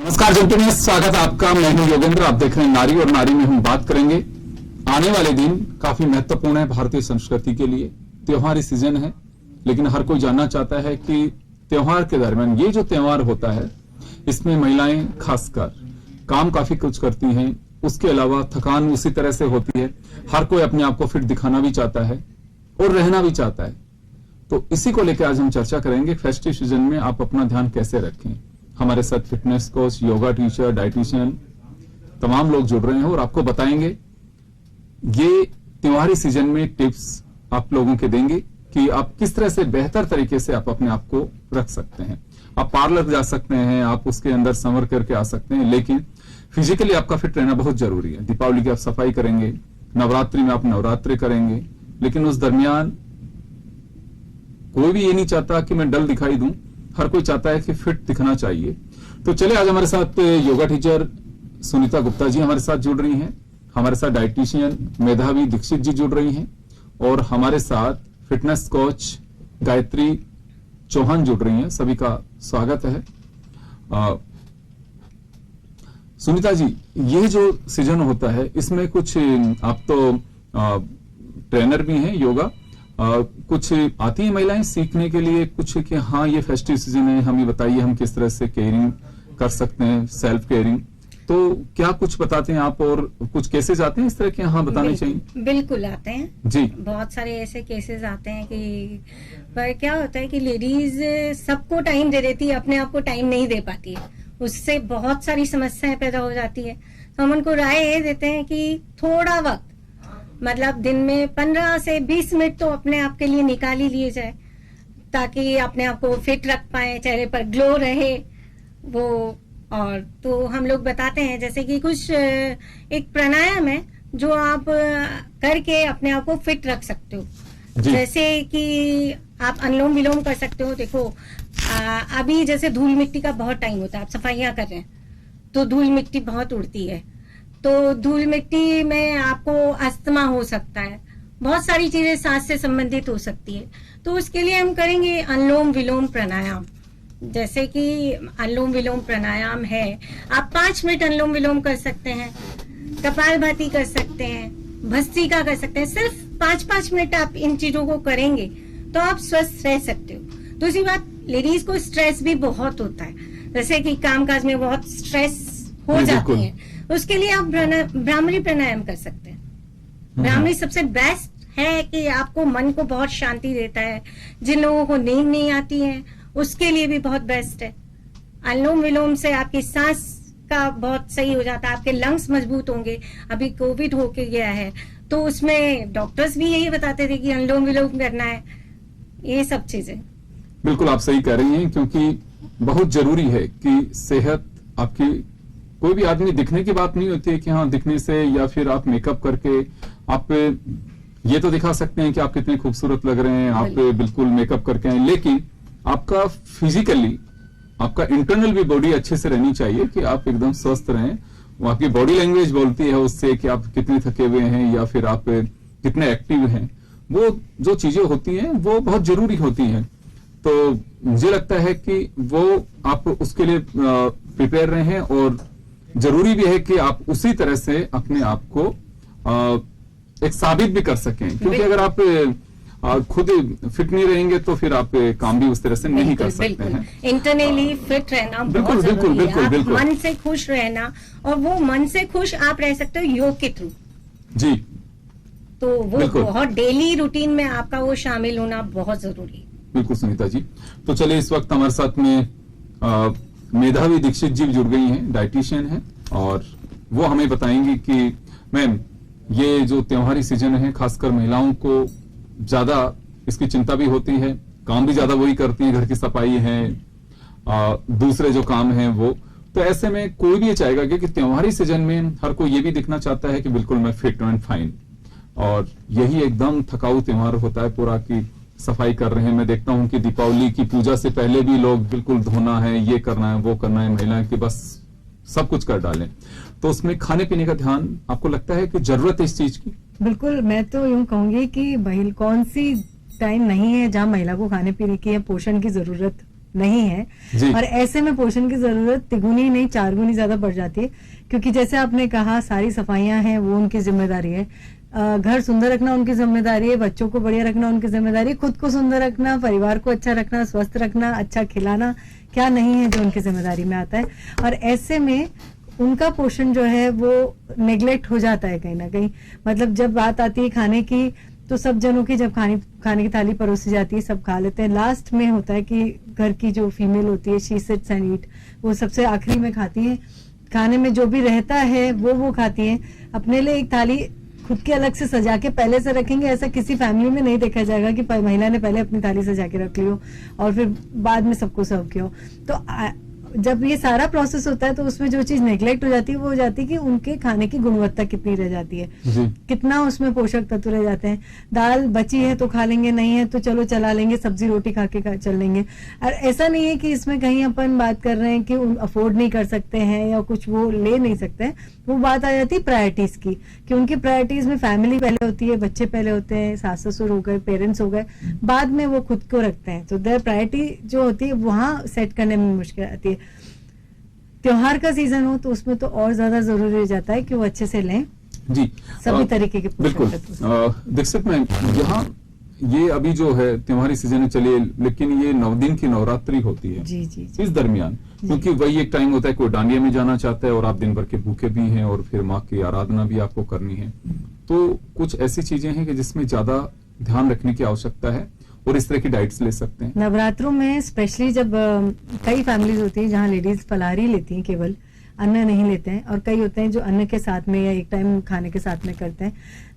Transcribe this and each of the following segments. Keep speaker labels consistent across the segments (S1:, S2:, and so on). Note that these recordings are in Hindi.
S1: नमस्कार जंटलमैन, स्वागत है आपका। मैं हूं योगेंद्र, आप देख रहे हैं नारी और नारी में हम बात करेंगे। आने वाले दिन काफी महत्वपूर्ण है भारतीय संस्कृति के लिए। त्योहारी सीजन है, लेकिन हर कोई जानना चाहता है कि त्योहार के दरमियान ये जो त्योहार होता है इसमें महिलाएं खासकर काम काफी कुछ करती हैं, उसके अलावा थकान उसी तरह से होती है। हर कोई अपने आप को फिट दिखाना भी चाहता है और रहना भी चाहता है। तो इसी को लेकर आज हम चर्चा करेंगे, फेस्टिव सीजन में आप अपना ध्यान कैसे रखें। हमारे साथ fitness coach, yoga teacher, dietitian तमाम लोग जुड़ रहे हैं और आपको बताएंगे ये त्योहारी सीजन में टिप्स आप लोगों के देंगे कि आप किस तरह से बेहतर तरीके से आप अपने आप को रख सकते हैं। आप पार्लर जा सकते हैं, आप उसके अंदर संवर करके आ सकते हैं, लेकिन फिजिकली आपका फिट रहना बहुत जरूरी है। दीपावली की आप सफाई करेंगे, नवरात्रि में आप नवरात्रि करेंगे, लेकिन उस दरमियान कोई भी ये नहीं चाहता कि मैं डल दिखाई दूं, हर कोई चाहता है कि फिट दिखना चाहिए। तो चले, आज हमारे साथ योगा टीचर सुनीता गुप्ता जी हमारे साथ जुड़ रही हैं, हमारे साथ डाइटिशियन मेधावी दीक्षित जी जुड़ रही हैं और हमारे साथ फिटनेस कोच गायत्री चौहान जुड़ रही हैं। सभी का स्वागत है। सुनीता जी, ये जो सीजन होता है इसमें कुछ आप तो ट्रेनर भी हैं योगा, कुछ आती है महिलाएं सीखने के लिए कुछ कि हाँ ये फेस्टिव सीजन है, हमें बताइए हम किस तरह से केयरिंग कर सकते हैं, सेल्फ केयरिंग। तो क्या कुछ बताते हैं आप और कुछ केसेस आते हैं इस तरह के? हाँ, बताने चाहिए।
S2: बिल्कुल आते हैं
S1: जी।
S2: बहुत सारे ऐसे केसेस आते हैं कि पर क्या होता है कि लेडीज सबको टाइम दे देती है, अपने आप को टाइम नहीं दे पाती है, उससे बहुत सारी समस्याएं पैदा हो जाती है। तो हम उनको राय ये देते हैं कि थोड़ा वक्त, मतलब दिन में 15 से 20 मिनट तो अपने आप के लिए निकाल ही लिए जाए, ताकि अपने आप को फिट रख पाए, चेहरे पर ग्लो रहे वो। और तो हम लोग बताते हैं जैसे कि कुछ एक प्राणायाम है जो आप करके अपने आप को फिट रख सकते हो। जैसे कि आप अनुलोम विलोम कर सकते हो। देखो अभी जैसे धूल मिट्टी का बहुत टाइम होता है, आप सफाइयां कर रहे हैं तो धूल मिट्टी बहुत उड़ती है, तो धूल मिट्टी में आपको अस्थमा हो सकता है, बहुत सारी चीजें सांस से संबंधित हो सकती है। तो उसके लिए हम करेंगे अनुलोम विलोम प्राणायाम। जैसे कि अनुलोम विलोम प्राणायाम है, आप 5 मिनट अनुलोम विलोम कर सकते हैं, कपालभाति कर सकते हैं, भस्त्रिका कर सकते हैं। सिर्फ 5-5 मिनट आप इन चीजों को करेंगे तो आप स्वस्थ रह सकते हो। दूसरी बात, लेडीज को स्ट्रेस भी बहुत होता है, जैसे कि कामकाज में बहुत स्ट्रेस हो जाती है, उसके लिए आप भ्रामरी प्राणायाम कर सकते हैं। भ्रामरी सबसे बेस्ट है कि आपको मन को बहुत शांति देता है। जिन लोगों को नींद नहीं आती है उसके लिए भी बहुत बेस्ट है। अनुलोम विलोम से आपकी सांस का बहुत सही हो जाता है, आपके लंग्स मजबूत होंगे। अभी कोविड होके गया है तो उसमें डॉक्टर्स भी यही बताते थे कि अनुलोम विलोम करना है, ये सब चीजें।
S1: बिल्कुल आप सही कह रही हैं, क्योंकि बहुत जरूरी है कि सेहत आपकी, कोई भी आदमी दिखने की बात नहीं होती है कि हाँ दिखने से या फिर आप मेकअप करके आप ये तो दिखा सकते हैं कि आप कितने खूबसूरत लग रहे हैं, आप बिल्कुल मेकअप करके हैं, लेकिन आपका फिजिकली, आपका इंटरनल भी बॉडी अच्छे से रहनी चाहिए कि आप एकदम स्वस्थ रहें। वो आपकी बॉडी लैंग्वेज बोलती है उससे कि आप कितने थके हुए हैं या फिर आप कितने एक्टिव हैं। वो जो चीजें होती हैं वो बहुत जरूरी होती हैं। तो मुझे लगता है कि वो आप उसके लिए प्रिपेयर रहें और जरूरी भी है कि आप उसी तरह से अपने आप को एक साबित भी कर सकें, क्योंकि अगर आप खुद फिट नहीं रहेंगे तो फिर आप काम भी उस तरह से नहीं कर सकते हैं।
S2: इंटरनली फिट रहना बहुत जरूरी है। आप मन से खुश रहना, और वो मन से खुश आप रह सकते हो योग के थ्रू।
S1: जी,
S2: तो वो बहुत डेली रूटीन में आपका वो शामिल होना बहुत जरूरी है।
S1: बिल्कुल सुनीता जी। तो चलिए, इस वक्त हमारे साथ में मेधावी दीक्षित जी जुड़ गई हैं, डाइटिशियन हैं, और वो हमें बताएंगी कि मैम ये जो त्योहारी सीजन है खासकर महिलाओं को ज्यादा इसकी चिंता भी होती है, काम भी ज्यादा वही करती है, घर की सफाई है, दूसरे जो काम है वो। तो ऐसे में कोई भी ये चाहेगा कि त्योहारी सीजन में हर कोई ये भी दिखना चाहता है कि बिल्कुल मैं फिट एंड फाइन, और यही एकदम थकाऊ त्योहार होता है पूरा की सफाई कर रहे हैं। मैं देखता हूं कि दीपावली की पूजा से पहले भी लोग बिल्कुल धोना है, ये करना है, वो करना है, महिलाएं कि बस सब कुछ कर डालें। तो उसमें खाने पीने का ध्यान आपको लगता है कि जरूरत है इस चीज की?
S3: बिल्कुल, मैं तो यूं कहूंगी कि कौन सी टाइम नहीं है जहां महिला को खाने पीने की या पोषण की जरूरत नहीं है, और ऐसे में पोषण की जरूरत तिगुनी नहीं 4 गुनी ज्यादा बढ़ जाती है। क्योंकि जैसे आपने कहा सारी सफाइयां हैं वो उनकी जिम्मेदारी है, घर सुंदर रखना उनकी जिम्मेदारी है, बच्चों को बढ़िया रखना उनकी जिम्मेदारी है, खुद को सुंदर रखना, परिवार को अच्छा रखना, स्वस्थ रखना, अच्छा खिलाना क्या नहीं है जो उनकी जिम्मेदारी में आता है। और ऐसे में उनका पोषण जो है वो नेग्लेक्ट हो जाता है कहीं ना कहीं। मतलब जब बात आती है खाने की तो सब जनों की जब खाने की थाली परोसी जाती है सब खा लेते हैं, लास्ट में होता है कि घर की जो फीमेल होती है शी सिट्स एंड ईट, वो सबसे आखिरी में खाती है, खाने में जो भी रहता है वो खाती है। अपने लिए एक थाली खुद के अलग से सजा के पहले से रखेंगे, ऐसा किसी फैमिली में नहीं देखा जाएगा कि महिला ने पहले अपनी थाली सजा के रख ली हो और फिर बाद में सबको सर्व किया हो। तो जब ये सारा प्रोसेस होता है तो उसमें जो चीज नेग्लेक्ट हो जाती है वो हो जाती है कि उनके खाने की गुणवत्ता कितनी रह जाती है, कितना उसमें पोषक तत्व रह जाते हैं। दाल बची है तो खा लेंगे, नहीं है तो चलो चला लेंगे, सब्जी रोटी खा के चल लेंगे। और ऐसा नहीं है कि इसमें कहीं अपन बात कर रहे हैं कि अफोर्ड नहीं कर सकते हैं या कुछ वो ले नहीं सकते हैं, वो बात आ जाती है प्रायोरिटीज की, कि उनकी प्रायोरिटीज में फैमिली पहले होती है, बच्चे पहले होते हैं, सास ससुर हो गए, पेरेंट्स हो गए, बाद में वो खुद को रखते हैं। तो देयर प्रायोरिटी जो होती है वहां सेट करने में मुश्किल आती है। त्योहार का सीजन हो तो उसमें तो और ज्यादा जरूरी हो जाता है कि वो अच्छे से लें
S1: जी
S3: सभी तरीके के
S1: बिल्कुल। दीक्षित मैम, यहाँ ये अभी जो है त्योहारी सीजन चलिए, लेकिन ये 9 दिन की नवरात्रि होती है
S3: जी जी, जी।
S1: इस दरमियान, क्योंकि वही एक टाइम होता है कोई डांडिया में जाना चाहता है और आप दिन भर के भूखे भी हैं और फिर माँ की आराधना भी आपको करनी है, तो कुछ ऐसी चीजें हैं कि जिसमें ज्यादा ध्यान रखने की आवश्यकता है और इस तरह की डाइट्स ले सकते हैं।
S3: नवरात्रों में स्पेशली जब कई फैमिलीज होती है जहाँ लेडीज फलाहारी लेती हैं, केवल अन्न नहीं लेते हैं, और कई होते हैं जो अन्न के साथ में या एक टाइम खाने के साथ में करते हैं।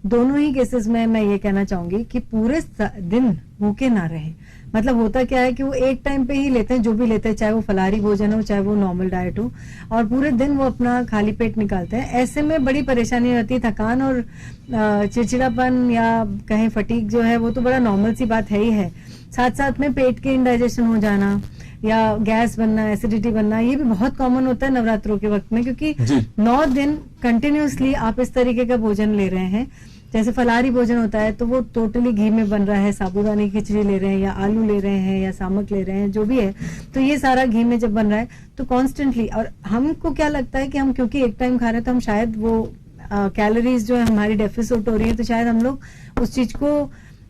S3: दोनों ही केसेस में मैं ये कहना चाहूंगी कि पूरे दिन भूखे ना रहे। मतलब होता क्या है कि वो एक टाइम पे ही लेते हैं जो भी लेते हैं, चाहे वो फलाहारी भोजन हो चाहे वो नॉर्मल डाइट हो, और पूरे दिन वो अपना खाली पेट निकालते हैं। ऐसे में बड़ी परेशानी होती है, थकान और चिड़चिड़ापन या कहें फटीक जो है वो तो बड़ा नॉर्मल सी बात है ही है। साथ साथ में पेट के इंडाइजेशन हो जाना या गैस बनना, एसिडिटी बनना, ये भी बहुत कॉमन होता है नवरात्रों के वक्त में, क्योंकि 9 दिन कंटिन्यूअसली आप इस तरीके का भोजन ले रहे हैं। जैसे फलाहारी भोजन होता है तो वो टोटली घी में बन रहा है, साबूदाने की खिचड़ी ले रहे हैं या आलू ले रहे हैं या सामक ले रहे हैं, जो भी है, तो ये सारा घी में जब बन रहा है तो कॉन्स्टेंटली, और हमको क्या लगता है कि हम क्योंकि एक टाइम खा रहे हैं तो हम शायद वो कैलोरीज जो है हमारी डेफिसिट हो रही है, तो शायद हम लोग उस चीज को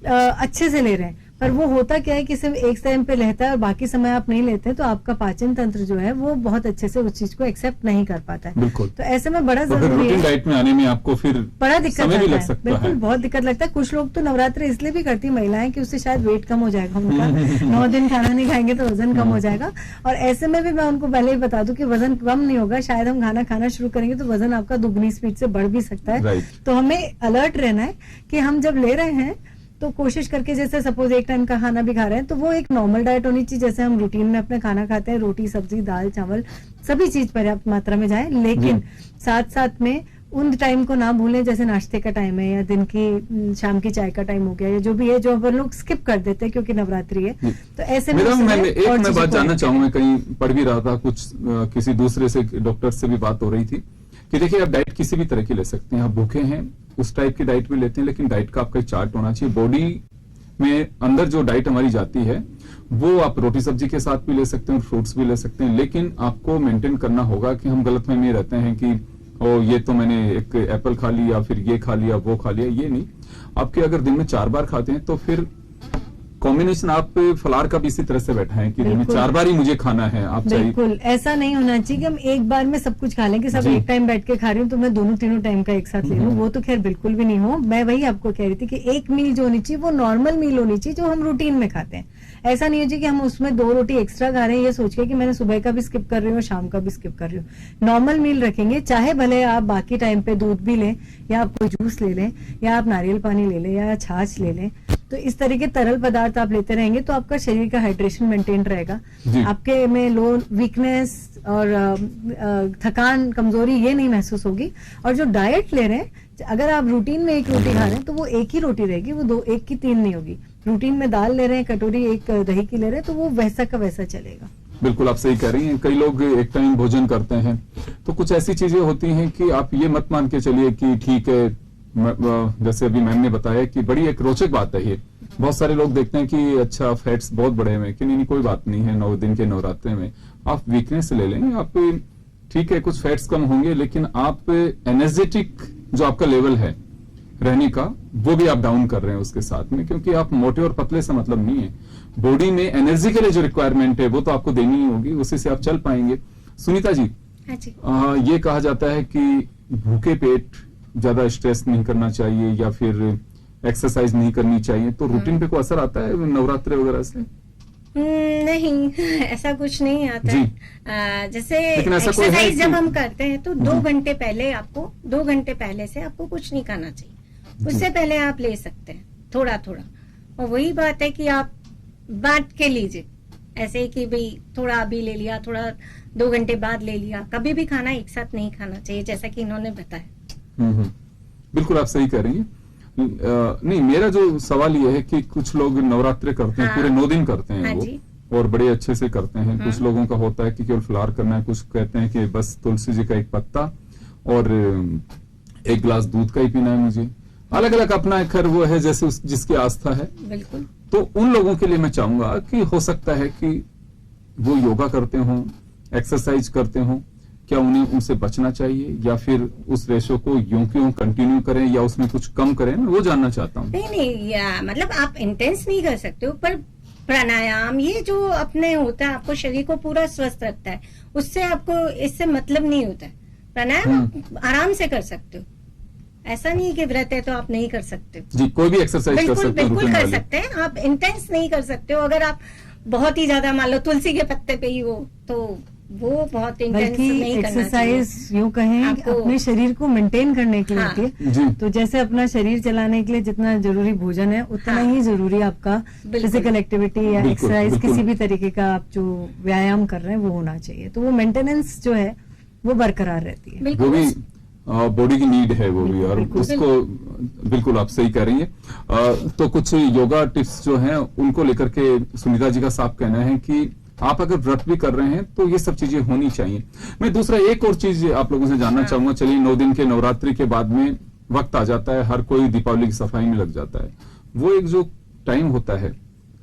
S3: अच्छे से ले रहे हैं। पर वो होता क्या है कि सिर्फ एक टाइम पे रहता है और बाकी समय आप नहीं लेते, तो आपका पाचन तंत्र जो है वो बहुत अच्छे से उस चीज को एक्सेप्ट नहीं कर पाता है।
S1: बिल्कुल।
S3: तो ऐसे में बड़ा जरूरी है,
S1: डाइट में आने में आपको फिर
S3: बड़ा दिक्कत
S1: समय भी लग
S3: लगता है,
S1: सकता
S3: बिल्कुल
S1: है।
S3: बहुत दिक्कत लगता है। कुछ लोग तो नवरात्रि इसलिए भी करती महिलाएं कि उससे शायद वेट कम हो जाएगा उनका 9 दिन खाना नहीं खाएंगे तो वजन कम हो जाएगा। और ऐसे में भी मैं उनको पहले ही बता दूं कि वजन कम नहीं होगा, शायद हम खाना खाना शुरू करेंगे तो वजन आपका दुगनी स्पीड से बढ़ भी सकता है। तो हमें अलर्ट रहना है कि हम जब ले रहे हैं तो कोशिश करके, जैसे सपोज एक टाइम का खाना भी खा रहे हैं तो वो एक नॉर्मल डाइट होनी चाहिए, जैसे हम रूटीन में अपने खाना खाते हैं, रोटी सब्जी दाल चावल सभी चीज पर्याप्त मात्रा में जाए, लेकिन साथ साथ में उन टाइम को ना भूलें, जैसे नाश्ते का टाइम है या दिन की शाम की चाय का टाइम हो गया या जो भी है, जो अपन लोग स्किप कर देते हैं क्योंकि नवरात्रि है। तो ऐसे में
S1: मैं बात जानना चाहूंगा, मैं कहीं पढ़ भी रहा था, कुछ किसी दूसरे से डॉक्टर से भी बात हो रही थी कि देखिए आप डाइट किसी भी तरह की ले सकते हैं, आप भूखे हैं उस टाइप की डाइट में लेते हैं, लेकिन डाइट का आपका चार्ट होना चाहिए। बॉडी में अंदर जो डाइट हमारी जाती है वो आप रोटी सब्जी के साथ भी ले सकते हैं और फ्रूट्स भी ले सकते हैं, लेकिन आपको मेंटेन करना होगा कि हम गलतफहमी में रहते हैं कि ओ ये तो मैंने एक एप्पल खा लिया फिर ये खा लिया वो खा लिया, ये नहीं। आपके अगर दिन में 4 बार खाते हैं तो फिर कॉम्बिनेशन आप फलाहार का भी इसी तरह से बैठा है कि दिन में 4 बार ही मुझे खाना है। आप
S3: बिल्कुल ऐसा नहीं होना चाहिए कि हम एक बार में सब कुछ खा लें कि सब एक टाइम बैठ के खा रही हूँ तो मैं दोनों तीनों टाइम का एक साथ ले लूँ, वो तो खैर बिल्कुल भी नहीं हो। मैं वही आपको कह रही थी कि एक मील जो होनी चाहिए वो नॉर्मल मील होनी चाहिए जो हम रूटीन में खाते हैं। ऐसा नहीं हो चाहिए कि हम उसमें 2 रोटी एक्स्ट्रा खा रहे हैं ये सोच के कि मैंने सुबह का भी स्किप कर रही हूँ शाम का भी स्किप कर रही हूँ। नॉर्मल मील रखेंगे, चाहे भले आप बाकी टाइम पे दूध भी लें या आप कोई जूस ले लें या आप नारियल पानी ले लें या छाछ ले लें, तो इस तरह के तरल पदार्थ आप लेते रहेंगे तो आपका शरीर का हाइड्रेशन मेंटेन रहेगा, आपके में लो वीकनेस और थकान कमजोरी ये नहीं महसूस होगी। और जो डाइट ले रहे हैं, अगर आप रूटीन में एक रोटी खा रहे हैं तो वो एक ही रोटी रहेगी, वो 2 1 की 3 नहीं होगी। रूटीन में दाल ले रहे हैं, कटोरी एक दही की ले रहे हैं, तो वो वैसा का वैसा चलेगा।
S1: बिल्कुल आप सही कह रही हैं। कई लोग एक टाइम भोजन करते हैं तो कुछ ऐसी चीजें होती हैं कि आप ये मत मान के चलिए कि ठीक है, जैसे अभी मैम ने बताया कि बड़ी एक रोचक बात है ये बहुत सारे लोग देखते हैं कि अच्छा फैट्स बहुत बड़े हुए हैं, कि नहीं कोई बात नहीं है, 9 दिन के नवरात्रे में आप वीकनेस ले लें, आप ठीक है कुछ फैट्स कम होंगे, लेकिन आप एनर्जेटिक जो आपका लेवल है रहने का वो भी आप डाउन कर रहे हैं उसके साथ में, क्योंकि आप मोटे और पतले से मतलब नहीं है। बॉडी में एनर्जी के लिए जो रिक्वायरमेंट है वो तो आपको देनी ही होगी, उसी से आप चल पाएंगे। सुनीता जी,
S2: हाँ जी।
S1: ये कहा जाता है कि भूखे पेट ज्यादा स्ट्रेस नहीं करना चाहिए या फिर एक्सरसाइज नहीं करनी चाहिए, तो रूटीन पे कोई असर आता है नवरात्रे वगैरह से?
S2: नहीं, ऐसा कुछ नहीं आता
S1: जी।
S2: है। जैसे
S1: लेकिन ऐसा कोई है
S2: एक्सरसाइज
S1: कि-
S2: जब हम करते हैं तो 2 घंटे पहले आपको 2 घंटे पहले से आपको कुछ नहीं खाना चाहिए, उससे पहले आप ले सकते हैं थोड़ा थोड़ा। और वही बात है कि आप बांट के लीजिए, ऐसे ही कि भाई थोड़ा अभी ले लिया, थोड़ा 2 घंटे बाद ले लिया। कभी भी खाना एक साथ नहीं खाना चाहिए, जैसा कि इन्होंने बताया।
S1: बिल्कुल आप सही कह रही हैं। नहीं, मेरा जो सवाल ये है कि कुछ लोग नवरात्रे करते हैं,
S2: हाँ।
S1: पूरे 9 दिन करते हैं
S2: हाँ
S1: वो,
S2: जी।
S1: और बड़े अच्छे से करते हैं। कुछ लोगों का होता है कि केवल फलार करना है, कुछ कहते हैं कि बस तुलसी जी का एक पत्ता और 1 गिलास दूध का ही पीना है मुझे। अलग अलग अपना खैर वो है जैसे जिसकी आस्था है।
S2: बिल्कुल।
S1: तो उन लोगों के लिए मैं चाहूंगा कि हो सकता है कि वो योगा करते हों, एक्सरसाइज करते हों, क्या उन्हें उनसे बचना चाहिए या फिर उस रेशो को यूं क्यों कंटिन्यू करें या उसमें कुछ कम करें? मैं वो जानना चाहता हूँ।
S2: नहीं, या मतलब आप इंटेंस नहीं कर सकते हो, पर प्राणायाम ये जो अपने होता है आपको शरीर को पूरा स्वस्थ रखता है, उससे आपको इससे मतलब नहीं होता है। प्राणायाम आप आराम से कर सकते हो, ऐसा नहीं कि व्रत है तो आप नहीं कर सकते।
S1: जी, कोई भी एक्सरसाइज कर
S2: बिल्कुल
S1: सकते हैं
S2: बिल्कुल
S1: रूटीन
S2: कर
S1: वाली।
S2: सकते हैं, आप इंटेंस नहीं कर सकते हो। अगर आप बहुत ही ज्यादा मान लो तुलसी के पत्ते पे ही हो तो वो बहुत इंटेंस
S3: बल्कि
S2: नहीं करना चाहिए।
S3: एक्सरसाइज यूं कहें कि
S2: आपको-
S3: अपने शरीर को मेंटेन करने के लिए
S2: हाँ।
S3: होती है।
S1: जी।
S3: तो जैसे अपना शरीर चलाने के लिए जितना जरूरी भोजन है उतना
S2: हाँ।
S3: ही जरूरी आपका
S2: बिल्कुल।
S3: फिजिकल एक्टिविटी या
S1: बिल्कुल,
S3: एक्सरसाइज
S1: बिल्कुल।
S3: किसी भी तरीके का आप जो व्यायाम कर रहे हैं वो होना चाहिए, तो वो मेंटेनेंस जो है वो बरकरार रहती है।
S1: वो
S2: बिल्कुल।
S1: भी बॉडी की नीड है वो भी, और
S3: बिल्कुल।
S1: उसको बिल्कुल आप सही कह रही हैं। तो कुछ योगा टिप्स जो हैं उनको लेकर के सुनीता जी का साफ कहना है कि आप अगर व्रत भी कर रहे हैं तो ये सब चीजें होनी चाहिए। मैं दूसरा एक और चीज आप लोगों से जानना चाहूंगा। चलिए 9 दिन के नवरात्रि के बाद में वक्त आ जाता है, हर कोई दीपावली की सफाई में लग जाता है। वो एक जो टाइम होता है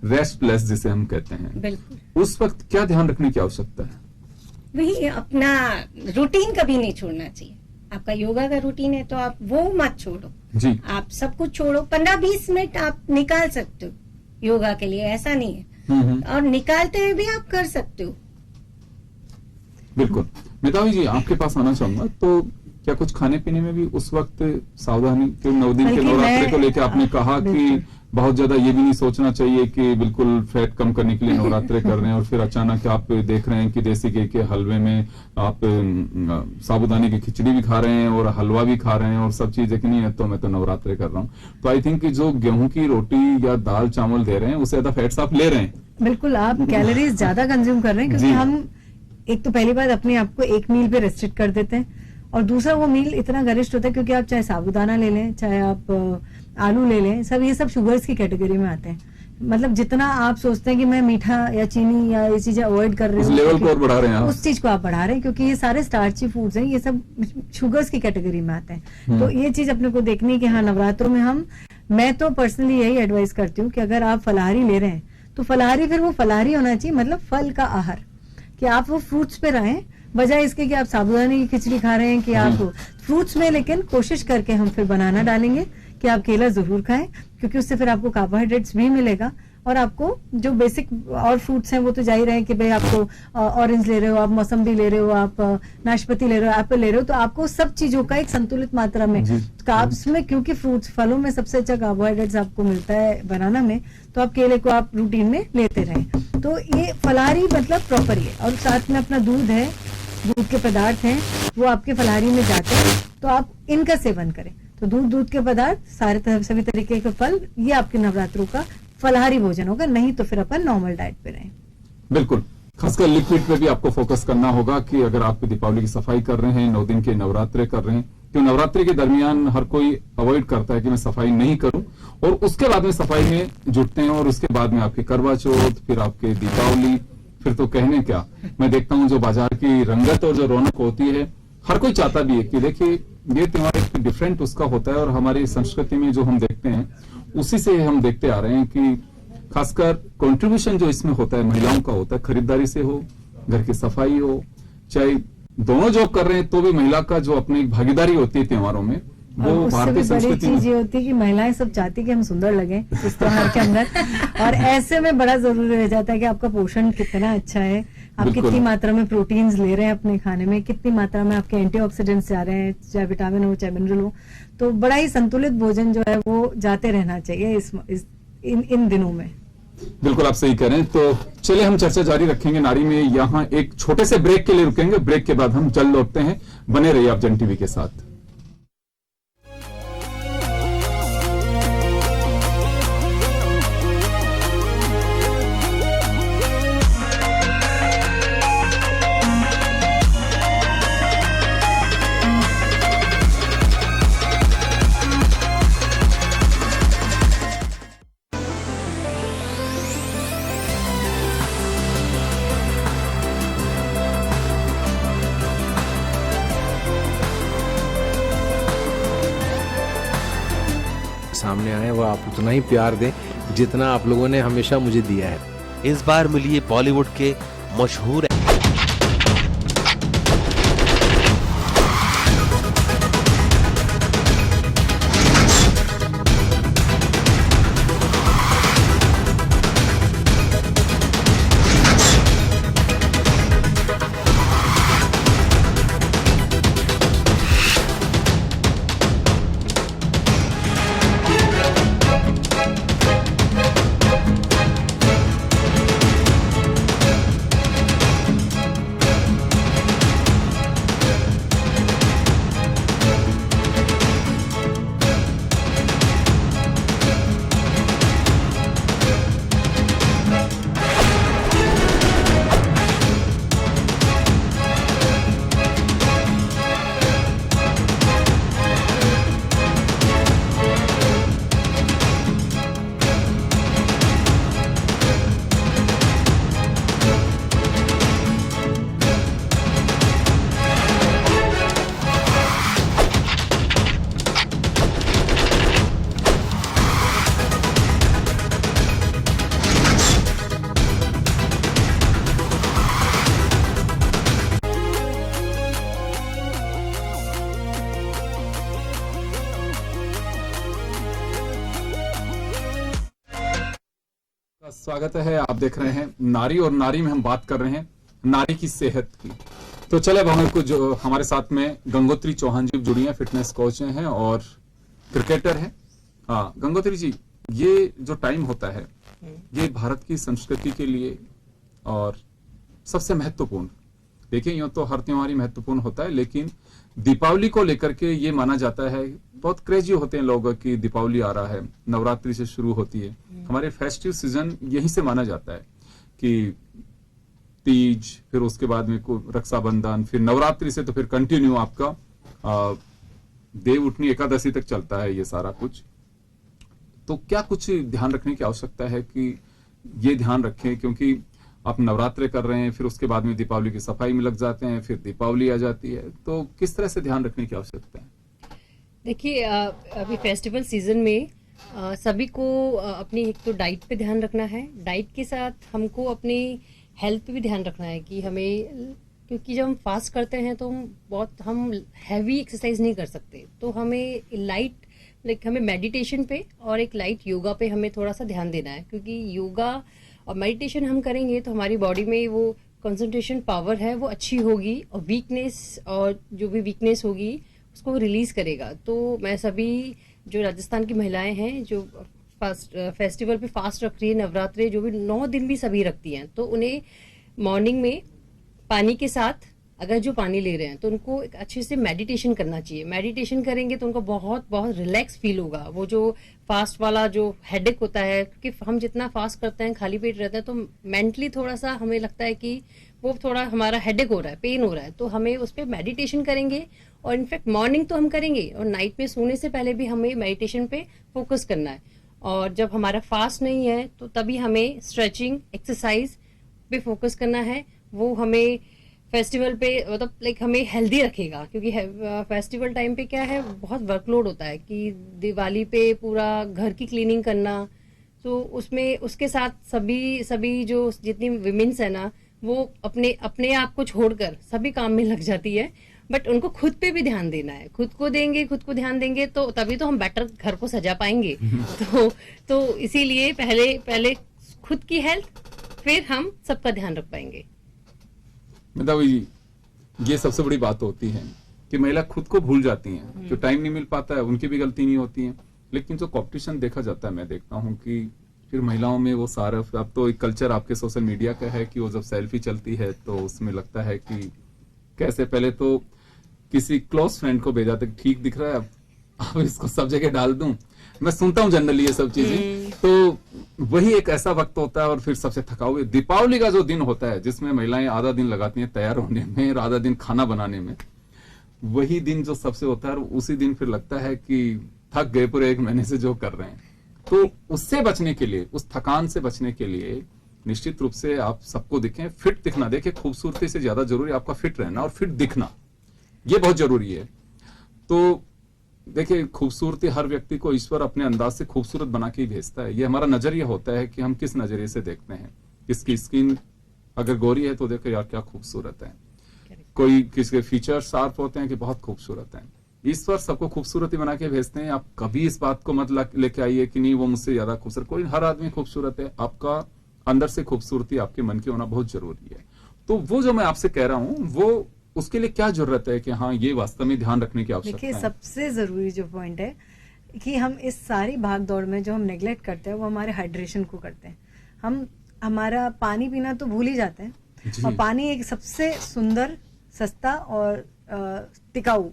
S1: रेस्टलेस जिसे हम कहते हैं,
S2: बिल्कुल
S1: उस वक्त क्या ध्यान रखने की आवश्यकता है?
S2: वही अपना रूटीन कभी नहीं छोड़ना चाहिए। आपका योगा का रूटीन है तो आप वो मत छोड़ो,
S1: जी।
S2: आप सब कुछ छोड़ो। 15-20 मिनट आप निकाल सकते हो योगा के लिए, ऐसा नहीं है। और निकालते हुए भी आप कर सकते हो।
S1: बिल्कुल। मेधावी जी, आपके पास आना चाहूंगा। तो क्या कुछ खाने पीने में भी उस वक्त सावधानी के 9 दिन के
S3: बल्कि
S1: नवरात्रि
S3: मैं-
S1: को लेकर आपने कहा कि
S3: बिल्कुल।
S1: बहुत ज्यादा ये भी नहीं सोचना चाहिए कि बिल्कुल फैट कम करने के लिए नवरात्रे कर रहे हैं और फिर अचानक आप देख रहे हैं कि देसी घी के हलवे में आप साबूदाने की खिचड़ी भी खा रहे हैं और हलवा भी खा रहे हैं और सब चीजें कि नहीं है तो मैं तो नवरात्रे कर रहा हूँ। तो आई थिंक कि जो गेहूं की रोटी या दाल चावल दे रहे हैं उससे ज्यादा फैट्स आप ले रहे हैं।
S3: बिल्कुल, आप कैलोरीज ज्यादा कंज्यूम कर रहे हैं
S1: जी।
S3: क्योंकि हम एक तो पहली बात अपने आप को एक मील पे रेस्ट्रिक्ट कर देते हैं, और दूसरा वो मील इतना गरिष्ठ होता है क्योंकि आप चाहे साबूदाना ले लें, चाहे आप आलू ले लें, सब ये सब शुगर्स की कैटेगरी में आते हैं। मतलब जितना आप सोचते हैं कि मैं मीठा या चीनी या ये चीजें अवॉइड कर रहे
S1: उस
S3: हूँ,
S1: लेवल को और बढ़ा रहे हैं आप।
S3: उस चीज को आप बढ़ा रहे हैं क्योंकि ये सारे स्टार्ची फूड्स हैं, ये सब शुगर्स की कैटेगरी में आते हैं। तो ये चीज अपने को देखनी है कि हाँ नवरात्रों में मैं तो पर्सनली यही एडवाइस करती हूँ कि अगर आप फलाहारी ले रहे हैं तो फलाहारी फिर वो फलाहारी होना चाहिए, मतलब फल का आहार, कि आप वो फ्रूट्स पे रहें, बजाय इसके कि आप साबूदाने की खिचड़ी खा रहे हैं कि आप फ्रूट्स में। लेकिन कोशिश करके हम फिर बनाना डालेंगे कि आप केला जरूर खाएं, क्योंकि उससे फिर आपको कार्बोहाइड्रेट्स भी मिलेगा, और आपको जो बेसिक और फ्रूट्स हैं वो तो जा ही रहे हैं कि भाई आपको ऑरेंज ले रहे हो, आप मौसम्बी ले रहे हो, आप नाशपाती ले रहे हो, एप्पल ले रहे हो, तो आपको सब चीजों का एक संतुलित मात्रा में कार्ब्स में, क्योंकि फ्रूट्स फलों में सबसे अच्छा कार्बोहाइड्रेट्स आपको मिलता है बनाना में, तो आप केले को आप रूटीन में लेते रहें। तो ये फलाहारी मतलब प्रॉपर ही है, और साथ में अपना दूध है, दूध के पदार्थ हैं वो आपके फलाहारी में जाते हैं, तो आप इनका सेवन करें। तो दूध के पदार्थ, सभी तरीके के फल, ये आपके नवरात्रों का फलाहारी भोजन होगा। नहीं तो फिर अपन नॉर्मल डाइट पे रहें।
S1: बिल्कुल, खासकर लिक्विड पे भी आपको फोकस करना होगा कि अगर आप दीपावली की सफाई कर रहे हैं, 9 दिन के नवरात्रे कर रहे हैं, तो नवरात्रि के दरमियान हर कोई अवॉइड करता है कि मैं सफाई नहीं करूं, और उसके बाद में सफाई में जुटते हैं, और उसके बाद में आपके करवा चौथ, फिर आपके दीपावली, फिर तो कहने क्या। मैं देखता हूं जो बाजार की रंगत और जो रौनक होती है, हर कोई चाहता भी है कि देखिए ये त्योहार एक डिफरेंट उसका होता है, और हमारी संस्कृति में जो हम देखते हैं उसी से हम देखते आ रहे हैं कि खासकर कंट्रीब्यूशन जो इसमें होता है महिलाओं का होता है, खरीदारी से हो, घर की सफाई हो, चाहे दोनों जॉब कर रहे हैं तो भी महिला का जो अपनी भागीदारी होती है त्योहारों में, वो
S3: और उससे
S1: भारतीय
S3: भी बड़ी
S1: संस्कृति
S3: चीज
S1: में।
S3: ये होती है कि महिलाएं सब चाहती है कि हम सुंदर लगें इस त्योहार के अंदर, और ऐसे में बड़ा जरूरी रह जाता है कि आपका पोषण कितना अच्छा है, आप
S1: बिल्कुल।
S3: कितनी मात्रा में प्रोटीन्स ले रहे हैं अपने खाने में, कितनी मात्रा में आपके एंटीऑक्सीडेंट्स जा रहे हैं, चाहे विटामिन हो चाहे मिनरल हो। तो बड़ा ही संतुलित भोजन जो है वो जाते रहना चाहिए इन दिनों में।
S1: बिल्कुल आप सही कह रहे हैं। तो चलिए हम चर्चा जारी रखेंगे नारी में। यहाँ एक छोटे से ब्रेक के लिए रुकेंगे, ब्रेक के बाद हम जल्द लौटते हैं। बने रहिए आप जन टीवी के साथ।
S4: सामने आए वो आप उतना ही प्यार दें जितना आप लोगों ने हमेशा मुझे दिया है।
S5: इस बार मिलिए बॉलीवुड के मशहूर
S1: स्वागत है। आप देख रहे हैं नारी और नारी में हम बात कर रहे हैं नारी की सेहत की। तो चले अब हमें कुछ हमारे साथ में गंगोत्री चौहान जी जुड़ी हैं, फिटनेस कोच हैं और क्रिकेटर हैं। हाँ गंगोत्री जी, ये जो टाइम होता है ये भारत की संस्कृति के लिए और सबसे महत्वपूर्ण, देखिए यूं तो हर त्योहार ही महत्वपूर्ण होता है, लेकिन दीपावली को लेकर के ये माना जाता है, बहुत क्रेजी होते हैं लोग कि दीपावली आ रहा है, नवरात्रि से शुरू होती है, हमारे फेस्टिव सीजन यहीं से माना जाता है कि तीज, फिर उसके बाद में रक्षाबंधन, फिर नवरात्रि से तो फिर कंटिन्यू आपका देव उठनी एकादशी तक चलता है ये सारा कुछ। तो क्या कुछ ध्यान रखने की आवश्यकता है कि ये ध्यान रखें, क्योंकि आप नवरात्रे कर रहे हैं, फिर उसके बाद में दीपावली की सफाई में लग जाते हैं, फिर दीपावली आ जाती है, तो किस तरह से ध्यान रखने की आवश्यकता है?
S6: देखिए अभी फेस्टिवल सीजन में सभी को अपनी एक तो डाइट पे ध्यान रखना है, डाइट के साथ हमको अपनी हेल्थ पे भी ध्यान रखना है कि हमें, क्योंकि जब हम फास्ट करते हैं तो हम हैवी एक्सरसाइज नहीं कर सकते, तो हमें लाइट हमें मेडिटेशन पे और एक लाइट योगा पे हमें थोड़ा सा ध्यान देना है, क्योंकि योगा और मेडिटेशन हम करेंगे तो हमारी बॉडी में वो कंसंट्रेशन पावर है वो अच्छी होगी और वीकनेस और जो भी वीकनेस होगी उसको रिलीज करेगा। तो मैं सभी जो राजस्थान की महिलाएं हैं जो फेस्टिवल पे फास्ट रख रही है, नवरात्रि जो भी 9 दिन भी सभी रखती हैं, तो उन्हें मॉर्निंग में पानी के साथ अगर जो पानी ले रहे हैं तो उनको एक अच्छे से मेडिटेशन करना चाहिए। मेडिटेशन करेंगे तो उनको बहुत बहुत रिलैक्स फील होगा। वो जो फास्ट वाला जो हेडेक होता है, क्योंकि हम जितना फास्ट करते हैं खाली पेट रहते हैं तो मेंटली थोड़ा सा हमें लगता है कि वो थोड़ा हमारा हेडेक हो रहा है, पेन हो रहा है, तो हमें उस पर मेडिटेशन करेंगे। और इनफैक्ट मॉर्निंग तो हम करेंगे और नाइट में सोने से पहले भी हमें मेडिटेशन पे फोकस करना है। और जब हमारा फास्ट नहीं है तो तभी हमें स्ट्रेचिंग एक्सरसाइज पे फोकस करना है। वो हमें फेस्टिवल पे मतलब लाइक हमें हेल्दी रखेगा, क्योंकि फेस्टिवल टाइम पे क्या है, बहुत वर्कलोड होता है कि दिवाली पे पूरा घर की क्लीनिंग करना, तो उसमें उसके साथ सभी जो जितनी विमेन्स है ना, वो अपने आप को छोड़कर सभी काम में लग जाती है, बट उनको खुद पे भी ध्यान देना है। खुद को ध्यान देंगे तो तभी तो हम बेटर घर को सजा पाएंगे। तो इसीलिए पहले खुद की हेल्थ, फिर हम सबका ध्यान रख पाएंगे।
S1: मतलब ये सबसे बड़ी बात होती है कि महिला खुद को भूल जाती हैं, जो टाइम नहीं मिल पाता है उनकी भी गलती नहीं होती है, लेकिन जो कंपटीशन देखा जाता है, मैं देखता हूँ कि फिर महिलाओं में वो सारा, अब तो एक कल्चर आपके सोशल मीडिया का है कि वो जब सेल्फी चलती है तो उसमें लगता है कि कैसे पहले तो किसी क्लोज फ्रेंड को भेजा था, ठीक दिख रहा है, अब इसको सब जगह डाल दूं। मैं सुनता हूँ जनरली ये सब चीजें, तो वही एक ऐसा वक्त होता है। और फिर सबसे थका हुआ दीपावली का जो दिन होता है, जिसमें महिलाएं आधा दिन लगाती हैं तैयार होने में और आधा दिन खाना बनाने में, वही दिन जो सबसे होता है, और उसी दिन फिर लगता है कि थक गए पूरे एक महीने से जो कर रहे हैं। तो उससे बचने के लिए, उस थकान से बचने के लिए निश्चित रूप से आप सबको दिखें, फिट दिखना। देखिए, खूबसूरती से ज्यादा जरूरी आपका फिट रहना और फिट दिखना, ये बहुत जरूरी है। तो देखिए, खूबसूरती हर व्यक्ति को ईश्वर अपने अंदाज से खूबसूरत बना के ही भेजता है। ये हमारा नजरिया होता है कि हम किस नजरिए से देखते हैं। किसकी स्किन अगर गोरी है तो देखो यार क्या खूबसूरत है, कोई किसके फीचर शार्प होते हैं कि बहुत खूबसूरत है। ईश्वर सबको खूबसूरती बना के भेजते हैं। आप कभी इस बात को मत लेके आइए कि नहीं वो मुझसे ज्यादा खूबसूरत, कोई, हर आदमी खूबसूरत है। आपका अंदर से खूबसूरती आपके मन की होना बहुत जरूरी है। तो वो जो मैं आपसे कह रहा हूं, वो उसके लिए क्या जरूरत है कि हाँ, ये वास्तव में ध्यान रखने की आवश्यकता
S3: देखिए,
S1: है।
S3: सबसे जरूरी जो पॉइंट है कि हम इस सारी भाग दौड़ में जो हम नेग्लेक्ट करते हैं वो हमारे हाइड्रेशन को करते हैं। हम हमारा पानी पीना तो भूल ही जाते हैं, और पानी एक सबसे सुंदर, सस्ता और टिकाऊ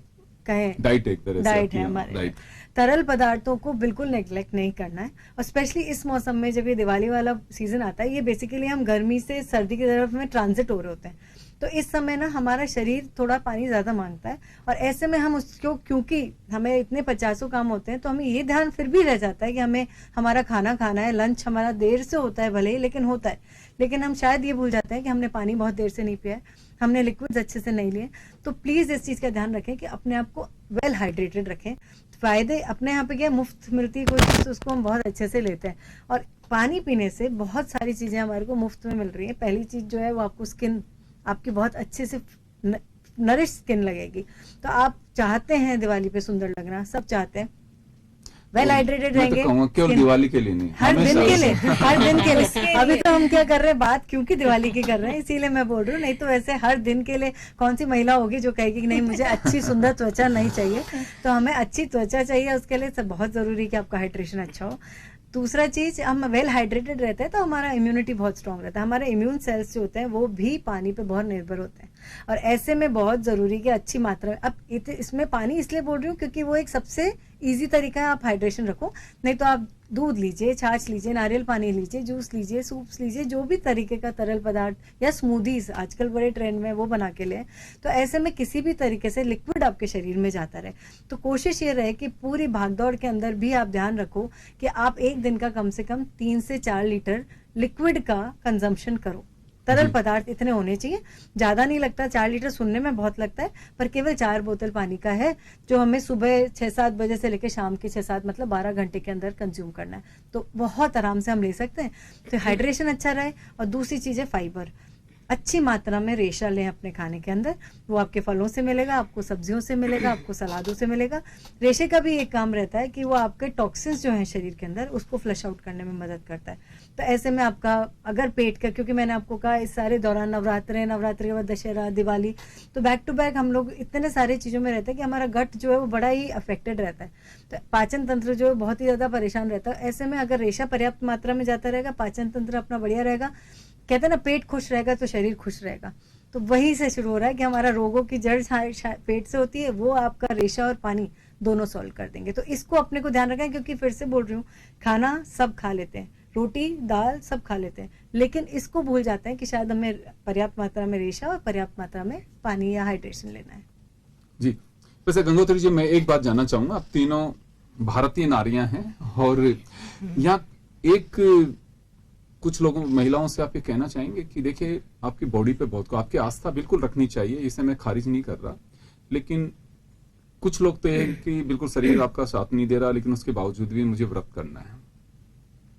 S3: कहें
S1: डाइट एक तरह से
S3: डाइट है हमारे। तरल पदार्थों को बिल्कुल नेग्लेक्ट नहीं करना है, और स्पेशली इस मौसम में जब ये दिवाली वाला सीजन आता है, ये बेसिकली हम गर्मी से सर्दी की तरफ में ट्रांजिट हो रहे होते हैं, तो इस समय ना हमारा शरीर थोड़ा पानी ज्यादा मांगता है। और ऐसे में हम उसको, क्योंकि हमें इतने 50 काम होते हैं, तो हमें ये ध्यान फिर भी रह जाता है कि हमें हमारा खाना खाना है, लंच हमारा देर से होता है भले ही, लेकिन होता है। लेकिन हम शायद ये भूल जाते हैं कि हमने पानी बहुत देर से नहीं पिया है, हमने लिक्विड्स अच्छे से नहीं लिए। तो प्लीज इस चीज का ध्यान रखें कि अपने आप को वेल हाइड्रेटेड रखें। फायदे अपने यहाँ पे क्या, मुफ्त मिलती है कोई चीज, उसको हम बहुत अच्छे से लेते हैं, और पानी पीने से बहुत सारी चीजें हमारे को मुफ्त में मिल रही है। पहली चीज जो है वो आपको स्किन आपकी बहुत अच्छे से नरिश स्किन लगेगी। तो आप चाहते हैं दिवाली पे सुंदर लगना, सब चाहते हैं, वेल हाइड्रेटेड रहेंगे।
S1: केवल दिवाली के लिए नहीं,
S3: हर दिन के लिए, हर दिन के लिए। अभी तो हम क्या कर रहे हैं, बात क्योंकि दिवाली की कर रहे हैं, इसीलिए मैं बोल रही हूँ। नहीं तो वैसे हर दिन के लिए कौन सी महिला होगी जो कहेगी कि नहीं मुझे अच्छी सुंदर त्वचा नहीं चाहिए। तो हमें अच्छी त्वचा चाहिए, उसके लिए सब बहुत जरूरी है कि आपका हाइड्रेशन अच्छा हो। दूसरा चीज, हम वेल हाइड्रेटेड रहते हैं तो हमारा इम्यूनिटी बहुत स्ट्रांग रहता है। हमारे इम्यून सेल्स जो होते हैं वो भी पानी पे बहुत निर्भर होते हैं, और ऐसे में बहुत जरूरी कि अच्छी मात्रा में, अब इसमें पानी इसलिए बोल रही हूँ क्योंकि वो एक सबसे इजी तरीका है आप हाइड्रेशन रखो। नहीं तो आप दूध लीजिए, छाछ लीजिए, नारियल पानी लीजिए, जूस लीजिए, सूप्स लीजिए, जो भी तरीके का तरल पदार्थ, या स्मूदीज आजकल बड़े ट्रेंड में, वो बना के लें। तो ऐसे में किसी भी तरीके से लिक्विड आपके शरीर में जाता रहे। तो कोशिश ये रहे कि पूरी भागदौड़ के अंदर भी आप ध्यान रखो कि आप एक दिन का कम से कम 3 से 4 लीटर लिक्विड का कंजम्पशन करो। तरल पदार्थ इतने होने चाहिए, ज्यादा नहीं लगता। 4 लीटर सुनने में बहुत लगता है, पर केवल 4 बोतल पानी का है, जो हमें सुबह 6-7 बजे से लेकर शाम के 6-7 मतलब 12 घंटे के अंदर कंज्यूम करना है। तो बहुत आराम से हम ले सकते हैं। तो हाइड्रेशन अच्छा रहे। और दूसरी चीज है फाइबर, अच्छी मात्रा में रेशा लें अपने खाने के अंदर। वो आपके फलों से मिलेगा, आपको सब्जियों से मिलेगा, आपको सलादों से मिलेगा। रेशे का भी एक काम रहता है कि वो आपके टॉक्सिन्स जो हैं शरीर के अंदर, उसको फ्लश आउट करने में मदद करता है। तो ऐसे में आपका अगर पेट का, क्योंकि मैंने आपको कहा इस सारे दौरान नवरात्रे के बाद दशहरा, दिवाली, तो बैक टू बैक हम लोग इतने सारे चीजों में रहते हैं कि हमारा गट जो है वो बड़ा ही अफेक्टेड रहता है। तो पाचन तंत्र जो है बहुत ही ज्यादा परेशान रहता है। ऐसे में अगर रेशा पर्याप्त मात्रा में जाता रहेगा, पाचन तंत्र अपना बढ़िया रहेगा। कहते हैं ना, पेट खुश रहेगा तो शरीर खुश रहेगा। तो वहीं से शुरू हो रहा है कि हमारा रोगों की जड़ पेट से होती है, वो आपका रेशा और पानी दोनों सॉल्व कर देंगे। तो इसको अपने को ध्यान रखें, क्योंकि फिर से बोल रही हूँ, खाना सब खा लेते हैं, रोटी दाल सब खा लेते हैं, लेकिन इसको भूल जाते हैं कि शायद हमें पर्याप्त मात्रा में रेशा और पर्याप्त मात्रा में पानी या हाइड्रेशन लेना है।
S1: जी, वैसे गंगोत्री जी, मैं एक बात जानना चाहूंगा। आप तीनों भारतीय नारियां हैं, और यहाँ एक कुछ लोगों महिलाओं से आप ये कहना चाहेंगे कि देखिए आपकी बॉडी पे बहुत को आपकी आस्था बिल्कुल रखनी चाहिए, इसे मैं खारिज नहीं कर रहा, लेकिन कुछ लोग तो ये कि बिल्कुल शरीर आपका साथ नहीं दे रहा लेकिन उसके बावजूद भी मुझे व्रत करना है,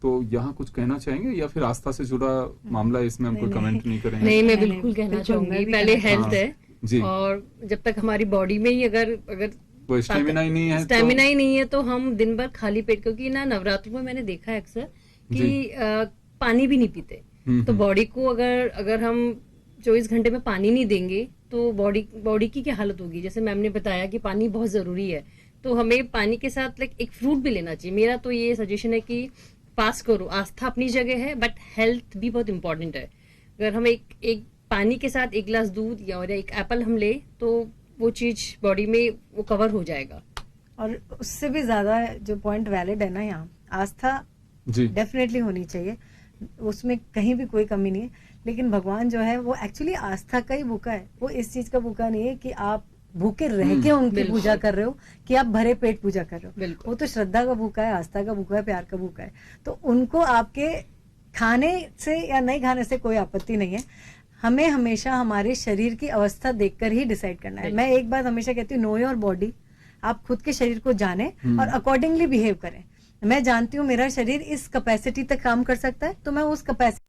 S1: तो यहाँ कुछ कहना चाहेंगे या फिर आस्था से जुड़ा मामला है, इसमें हम कोई कमेंट नहीं करेंगे?
S6: नहीं, मैं
S3: नहीं,
S6: बिल्कुल कहना
S3: बिल्कुल, मैं
S6: चाहूंगी,
S3: भी
S6: पहले
S3: कहना
S6: हेल्थ
S1: हाँ,
S6: है
S1: जी।
S6: और जब तक हमारी बॉडी में ही अगर
S1: वो स्टेमिना ही नहीं है
S6: स्टेमिना ही नहीं है तो हम दिन भर खाली पेट, क्योंकि ना नवरात्रों में मैंने देखा है अक्सर कि
S1: जी।
S6: पानी भी नहीं पीते, तो बॉडी को अगर हम 24 घंटे में पानी नहीं देंगे तो बॉडी की क्या हालत होगी। जैसे मैम ने बताया कि पानी बहुत जरूरी है, तो हमें पानी के साथ एक फ्रूट भी लेना चाहिए। मेरा तो ये सजेशन है कि फास्ट करो, आस्था अपनी जगह है बट हेल्थ भी बहुत इंपॉर्टेंट है। अगर हम एक पानी के साथ एक गिलास दूध या और एक एप्पल हम ले तो वो चीज बॉडी में वो कवर हो जाएगा।
S3: और उससे भी ज्यादा जो पॉइंट वैलिड है ना, यहाँ आस्था
S1: जी।
S3: डेफिनेटली होनी चाहिए, उसमें कहीं भी कोई कमी नहीं है। लेकिन भगवान जो है वो एक्चुअली आस्था का ही भूखा है, वो इस चीज का भूखा नहीं है कि आप भूखे रह के उनकी
S6: बिल्कुल।
S3: पूजा कर रहे हो कि आप भरे पेट पूजा कर रहे हो।
S6: बिल्कुल।
S3: वो तो श्रद्धा का भूखा है, आस्था का भूखा है, प्यार का भूखा है। तो उनको आपके खाने से या नहीं खाने से कोई आपत्ति नहीं है। हमें हमेशा हमारे शरीर की अवस्था देखकर ही डिसाइड करना है। मैं एक बात हमेशा कहती हूँ, नो योर बॉडी। आप खुद के शरीर को जाने और अकॉर्डिंगली बिहेव करें। मैं जानती हूँ मेरा शरीर इस कैपेसिटी तक काम कर सकता है, तो मैं उस कैपेसिटी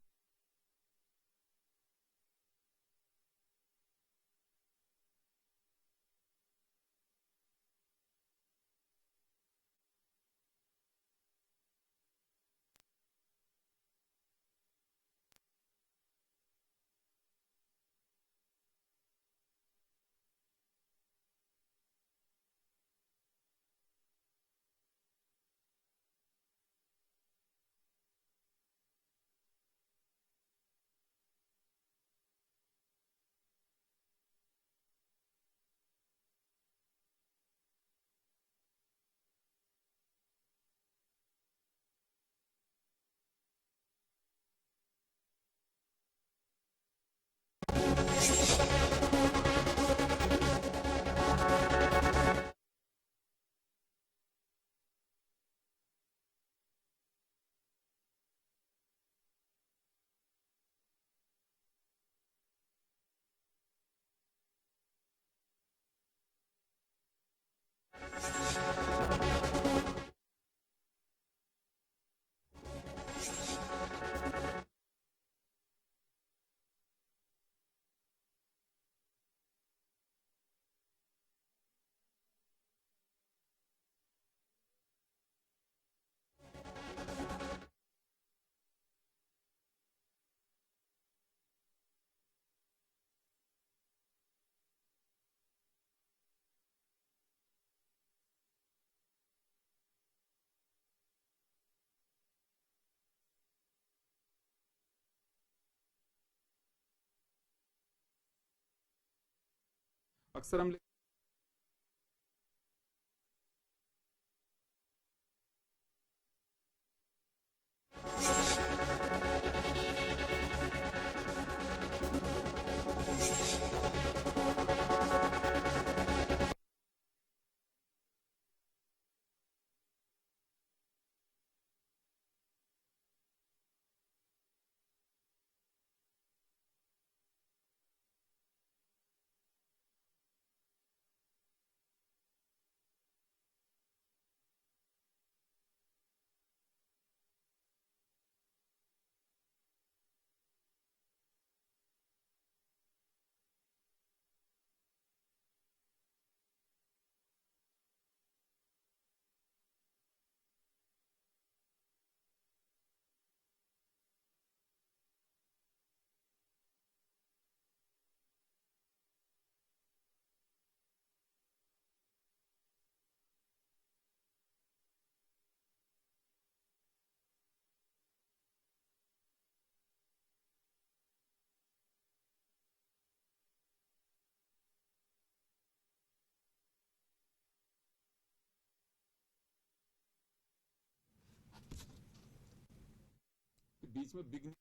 S1: अक्सर हम बीच में बिगनिंग